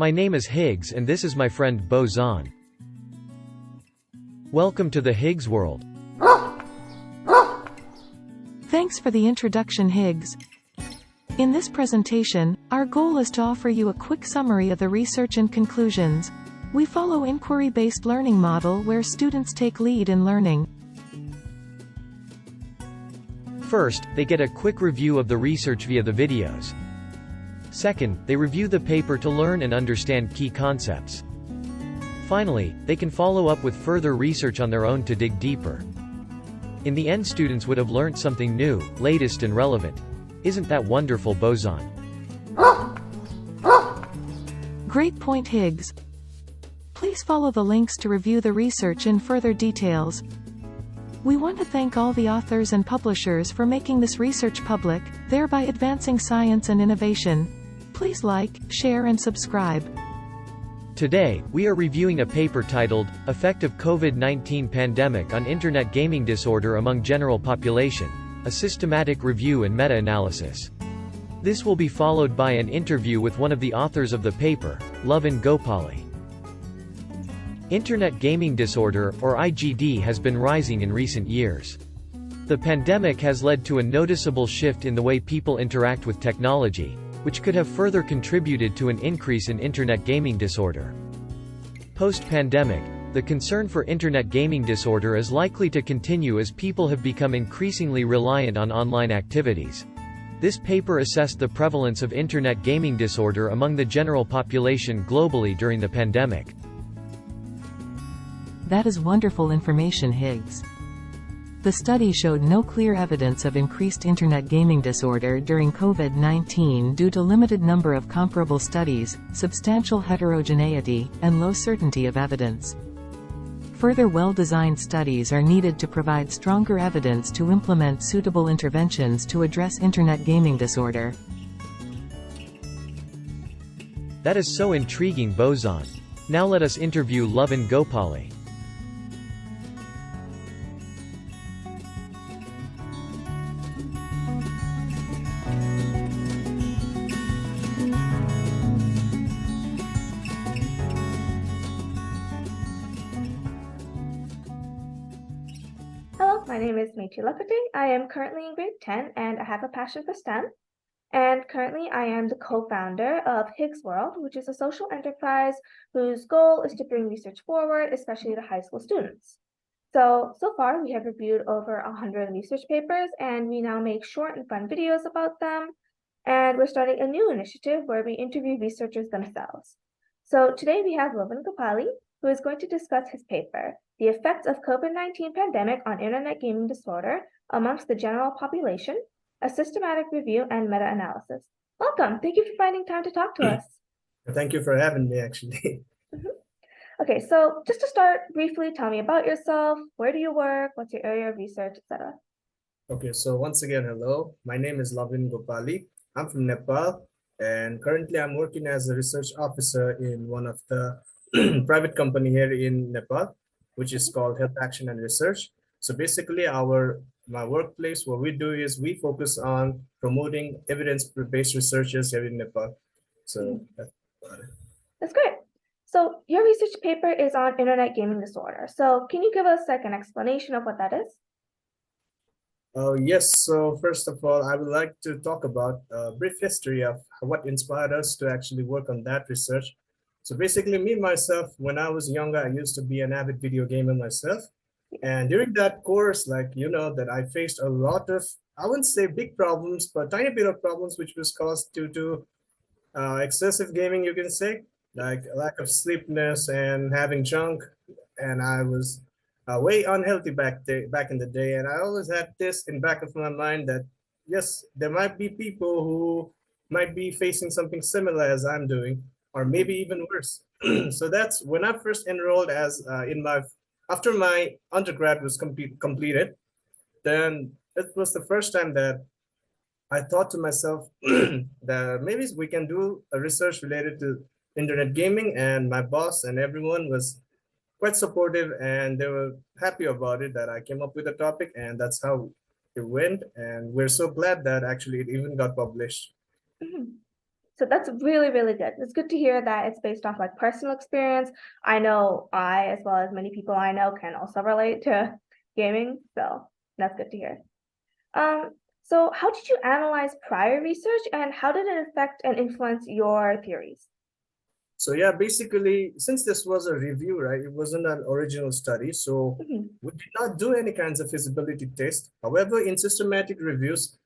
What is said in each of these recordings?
My name is Higgs and this is my friend Bozan. Welcome to the Higgs world. Thanks for the introduction, Higgs. In this presentation, our goal is to offer you a quick summary of the research and conclusions. We follow inquiry-based learning model where students take lead in learning. First, they get a quick review of the research via the videos. Second, they review the paper to learn and understand key concepts. Finally, they can follow up with further research on their own to dig deeper. In the end, students would have learned something new, latest and relevant. Isn't that wonderful, Bozan? Great point, Higgs. Please follow the links to review the research in further details. We want to thank all the authors and publishers for making this research public, thereby advancing science and innovation. Please like, share and subscribe. Today, we are reviewing a paper titled, Effect of COVID-19 Pandemic on Internet Gaming Disorder Among General Population, a Systematic Review and Meta-Analysis. This will be followed by an interview with one of the authors of the paper, Lovin Gopali. Internet gaming disorder, or IGD, has been rising in recent years. The pandemic has led to a noticeable shift in the way people interact with technology, which could have further contributed to an increase in internet gaming disorder. Post-pandemic, the concern for internet gaming disorder is likely to continue as people have become increasingly reliant on online activities. This paper assessed the prevalence of internet gaming disorder among the general population globally during the pandemic. That is wonderful information, Higgs. The study showed no clear evidence of increased internet gaming disorder during COVID-19 due to limited number of comparable studies, substantial heterogeneity, and low certainty of evidence. Further well-designed studies are needed to provide stronger evidence to implement suitable interventions to address internet gaming disorder. That is so intriguing, Bozan. Now let us interview Lovin Gopali. Hello, my name is Rachita. I am currently in grade 10 and I have a passion for STEM. And currently I am the co-founder of Higgs World, which is a social enterprise whose goal is to bring research forward, especially to high school students. So far we have reviewed over 100 research papers and we now make short and fun videos about them. And we're starting a new initiative where we interview researchers themselves. So today we have Lovin Gopali, who is going to discuss his paper, The Effects of COVID-19 Pandemic on Internet Gaming Disorder Amongst the General Population, a Systematic Review and Meta-Analysis. Welcome. Thank you for finding time to talk to us. Thank you for having me, actually. Okay, so just to start, briefly tell me about yourself. Where do you work? What's your area of research, etc.? Okay, so once again, hello. My name is Lovin Gopali. I'm from Nepal, and currently I'm working as a research officer in one of the private company here in Nepal, which is called Health Action and Research. So basically my workplace, what we do is we focus on promoting evidence-based researches here in Nepal. So That's great. So your research paper is on internet gaming disorder. So can you give us like an explanation of what that is? Yes, so first of all, I would like to talk about a brief history of what inspired us to actually work on that research. So basically, me myself, when I was younger, I used to be an avid video gamer myself. And during that course, that I faced a lot of, I wouldn't say big problems, but tiny bit of problems, which was caused due to excessive gaming, you can say, like lack of sleepiness and having junk. And I was way unhealthy back in the day. And I always had this in back of my mind that, yes, there might be people who might be facing something similar as I'm doing, or maybe even worse. So that's when I first enrolled after my undergrad was completed, then it was the first time that I thought to myself that maybe we can do a research related to internet gaming, and my boss and everyone was quite supportive and they were happy about it that I came up with a topic, and that's how it went. And we're so glad that actually it even got published. So that's really, really good. It's good to hear that it's based off like personal experience. I know I, as well as many people I know, can also relate to gaming, so that's good to hear. So how did you analyze prior research and how did it affect and influence your theories? So yeah, basically, since this was a review, right, it wasn't an original study, so Mhm. we did not do any kinds of feasibility test. However, in systematic reviews,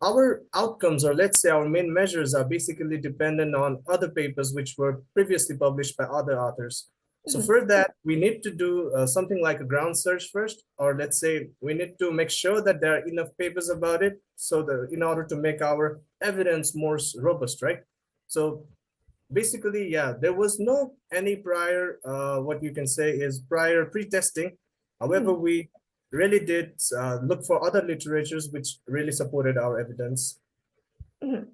our outcomes, or let's say our main measures, are basically dependent on other papers which were previously published by other authors. So Mhm. for that, we need to do something like a ground search first, or let's say we need to make sure that there are enough papers about it, so that in order to make our evidence more robust, right? So basically, yeah, there was no any prior, what you can say is prior pre-testing. However, Mhm. we really did look for other literatures which really supported our evidence. Mhm.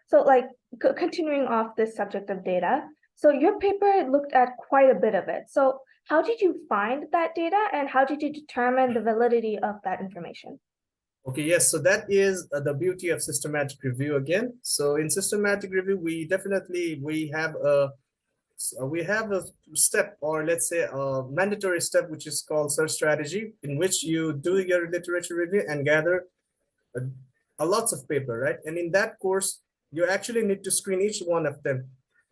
So like continuing off this subject of data, so your paper looked at quite a bit of it. So how did you find that data and how did you determine the validity of that information? Okay, yes, so that is the beauty of systematic review again. So in systematic review, we have a step, or let's say a mandatory step, which is called search strategy, in which you do your literature review and gather a, a lots of paper, right? And in that course, you actually need to screen each one of them.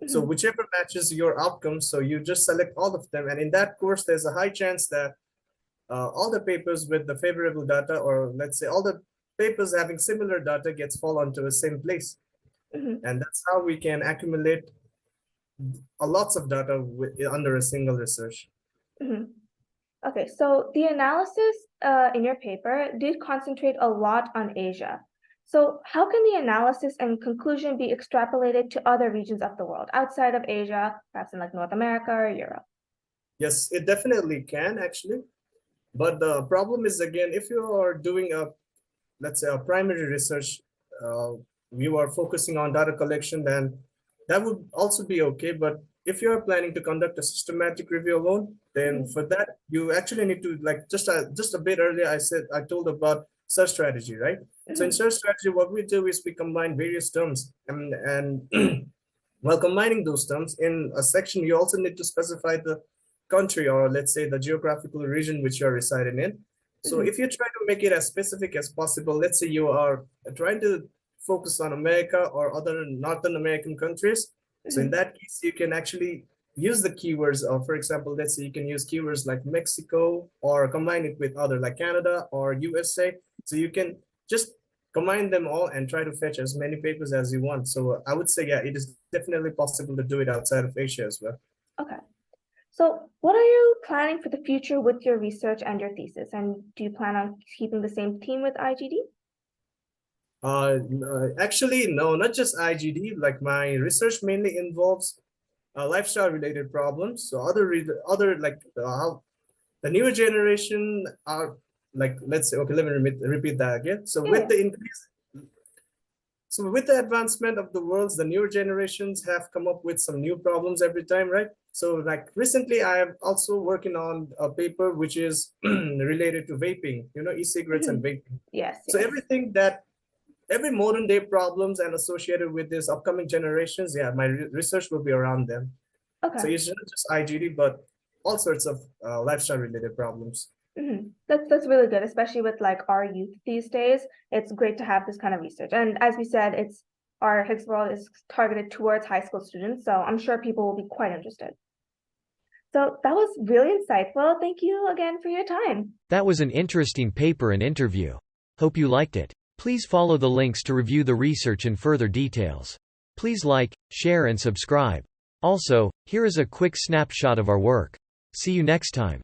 So Mhm. whichever matches your outcomes, so you just select all of them. And in that course, there's a high chance that all the papers with the favorable data, or let's say all the papers having similar data, gets fall onto the same place. Mhm. And that's how we can accumulate a lots of data under a single research. Mhm. Okay, so the analysis in your paper did concentrate a lot on Asia. So how can the analysis and conclusion be extrapolated to other regions of the world outside of Asia, perhaps in like North America or Europe? Yes, it definitely can actually. But the problem is, again, if you are doing a, let's say, a primary research, uh, you are focusing on data collection, then that would also be okay. But if you are planning to conduct a systematic review alone, then Mhm. for that, you actually need to, like, just a bit earlier, I told about search strategy, right? So in Mhm. search strategy, what we do is we combine various terms, and while combining those terms in a section, you also need to specify the country, or let's say the geographical region which you're residing in. So Mhm. if you try to make it as specific as possible, let's say you are trying to focus on America or other Northern American countries. So in Mhm. that case, you can actually use the keywords of, for example, let's say you can use keywords like Mexico, or combine it with other like Canada or USA. So you can just combine them all and try to fetch as many papers as you want. So I would say, yeah, it is definitely possible to do it outside of Asia as well. Okay. So what are you planning for the future with your research and your thesis? And do you plan on keeping the same team with IGD? Actually, no, not just IGD. Like my research mainly involves lifestyle related problems. So other like how the newer generation are, like, let's say, okay, let me repeat that again. Yeah. So with the advancement of the worlds, the newer generations have come up with some new problems every time, right? So like recently, I am also working on a paper which is related to vaping, e-cigarettes and Mhm. vaping. Yes, So yes. every modern day problems and associated with these upcoming generations, yeah, my research will be around them. So Okay. it's not just IGD, but all sorts of lifestyle related problems. That's really good, especially with like our youth these days. It's great to have this kind of research. And as we said, it's our Higgs World is targeted towards high school students, so I'm sure people will be quite interested. So that was really insightful. Thank you again for your time. That was an interesting paper and interview. Hope you liked it. Please follow the links to review the research in further details. Please like, share and subscribe. Also, here is a quick snapshot of our work. See you next time.